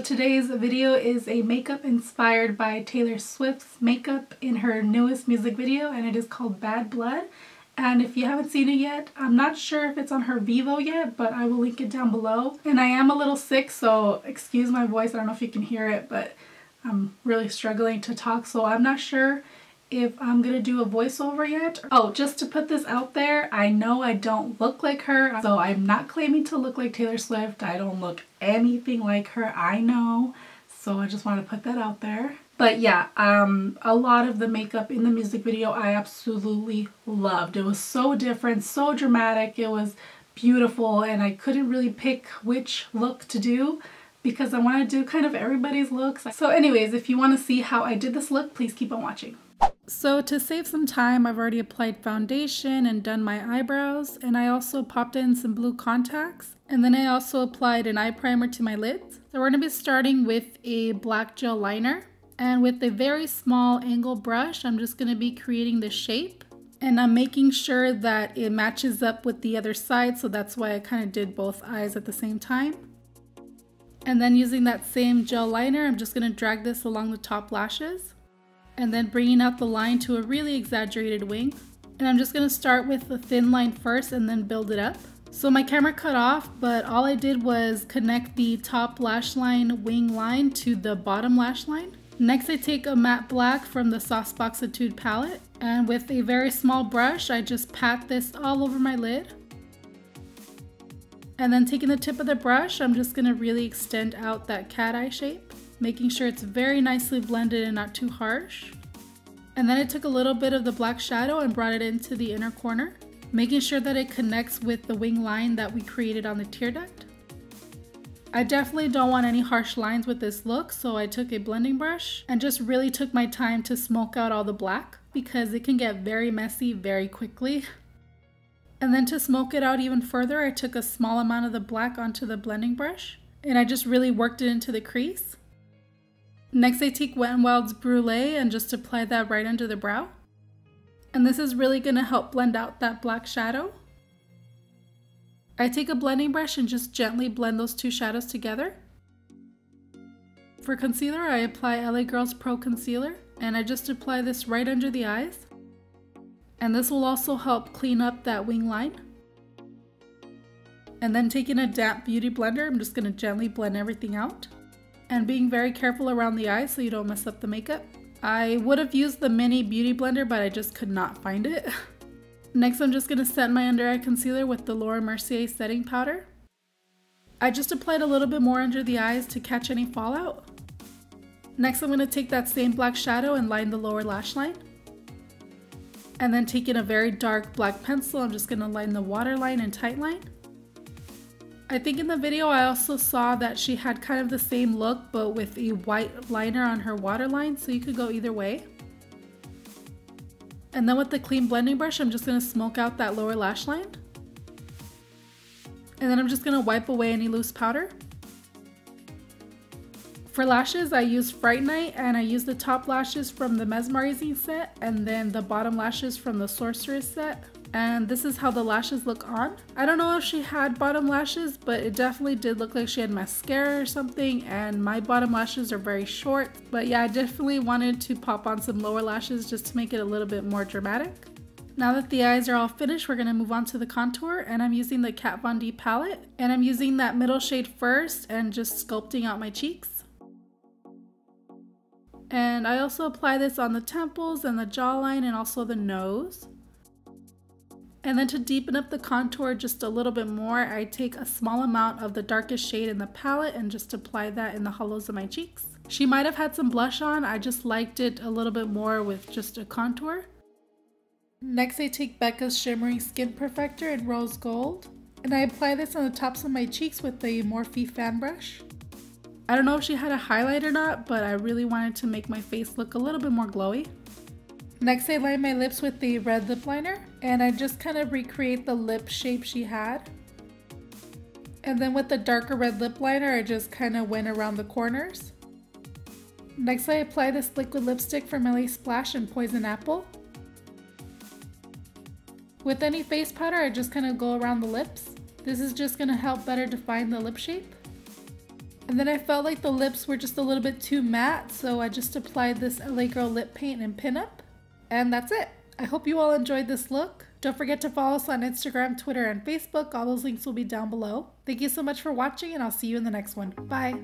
today's video is a makeup inspired by Taylor Swift's makeup in her newest music video, and it is called Bad Blood. And if you haven't seen it yet, I'm not sure if it's on her Vivo yet, but I will link it down below. And I am a little sick, so excuse my voice. I don't know if you can hear it, but I'm really struggling to talk, so I'm not sure if I'm gonna do a voiceover yet. Oh, just to put this out there, I know I don't look like her, so I'm not claiming to look like Taylor Swift. I don't look anything like her, I know. So I just want to put that out there. But yeah, a lot of the makeup in the music video I absolutely loved. It was so different, so dramatic, it was beautiful, and I couldn't really pick which look to do because I want to do kind of everybody's looks. So anyways, if you want to see how I did this look, please keep on watching. So to save some time, I've already applied foundation and done my eyebrows, and I also popped in some blue contacts, and then I also applied an eye primer to my lids. So we're going to be starting with a black gel liner, and with a very small angle brush, I'm just going to be creating the shape, and I'm making sure that it matches up with the other side, so that's why I kind of did both eyes at the same time. And then using that same gel liner, I'm just going to drag this along the top lashes, and then bringing out the line to a really exaggerated wing. And I'm just going to start with the thin line first and then build it up. So my camera cut off, but all I did was connect the top lash line wing line to the bottom lash line. Next, I take a matte black from the Saucebox Etude palette, and with a very small brush, I just pat this all over my lid. And then taking the tip of the brush, I'm just going to really extend out that cat eye shape, making sure it's very nicely blended and not too harsh. And then I took a little bit of the black shadow and brought it into the inner corner, making sure that it connects with the wing line that we created on the tear duct. I definitely don't want any harsh lines with this look, so I took a blending brush and just really took my time to smoke out all the black because it can get very messy very quickly. And then to smoke it out even further, I took a small amount of the black onto the blending brush and I just really worked it into the crease. Next, I take Wet n Wild's Brulee and just apply that right under the brow. And this is really going to help blend out that black shadow. I take a blending brush and just gently blend those two shadows together. For concealer, I apply LA Girls Pro Concealer, and I just apply this right under the eyes. And this will also help clean up that wing line. And then taking a damp beauty blender, I'm just going to gently blend everything out. And being very careful around the eyes so you don't mess up the makeup. I would have used the mini beauty blender, but I just could not find it. Next, I'm just going to set my under eye concealer with the Laura Mercier setting powder. I just applied a little bit more under the eyes to catch any fallout. Next, I'm going to take that same black shadow and line the lower lash line. And then taking a very dark black pencil, I'm just going to line the waterline and tightline. I think in the video I also saw that she had kind of the same look but with a white liner on her waterline, so you could go either way. And then with the clean blending brush, I'm just going to smoke out that lower lash line. And then I'm just going to wipe away any loose powder. For lashes, I use Fright Night, and I use the top lashes from the Mesmerizing set and then the bottom lashes from the Sorceress set. And this is how the lashes look on. I don't know if she had bottom lashes, but it definitely did look like she had mascara or something, and my bottom lashes are very short. But yeah, I definitely wanted to pop on some lower lashes just to make it a little bit more dramatic. Now that the eyes are all finished, we're going to move on to the contour, and I'm using the Kat Von D palette, and I'm using that middle shade first and just sculpting out my cheeks. And I also apply this on the temples and the jawline and also the nose. And then to deepen up the contour just a little bit more, I take a small amount of the darkest shade in the palette and just apply that in the hollows of my cheeks. She might have had some blush on, I just liked it a little bit more with just a contour. Next, I take Becca's Shimmering Skin Perfector in Rose Gold, and I apply this on the tops of my cheeks with the Morphe fan brush. I don't know if she had a highlight or not, but I really wanted to make my face look a little bit more glowy. Next, I line my lips with the red lip liner, and I just kind of recreate the lip shape she had. And then with the darker red lip liner, I just kind of went around the corners. Next, I apply this liquid lipstick from LA Splash in Poison Apple. With any face powder, I just kind of go around the lips. This is just going to help better define the lip shape. And then I felt like the lips were just a little bit too matte, so I just applied this LA Girl lip paint in Pinup. And that's it. I hope you all enjoyed this look. Don't forget to follow us on Instagram, Twitter, and Facebook. All those links will be down below. Thank you so much for watching, and I'll see you in the next one. Bye!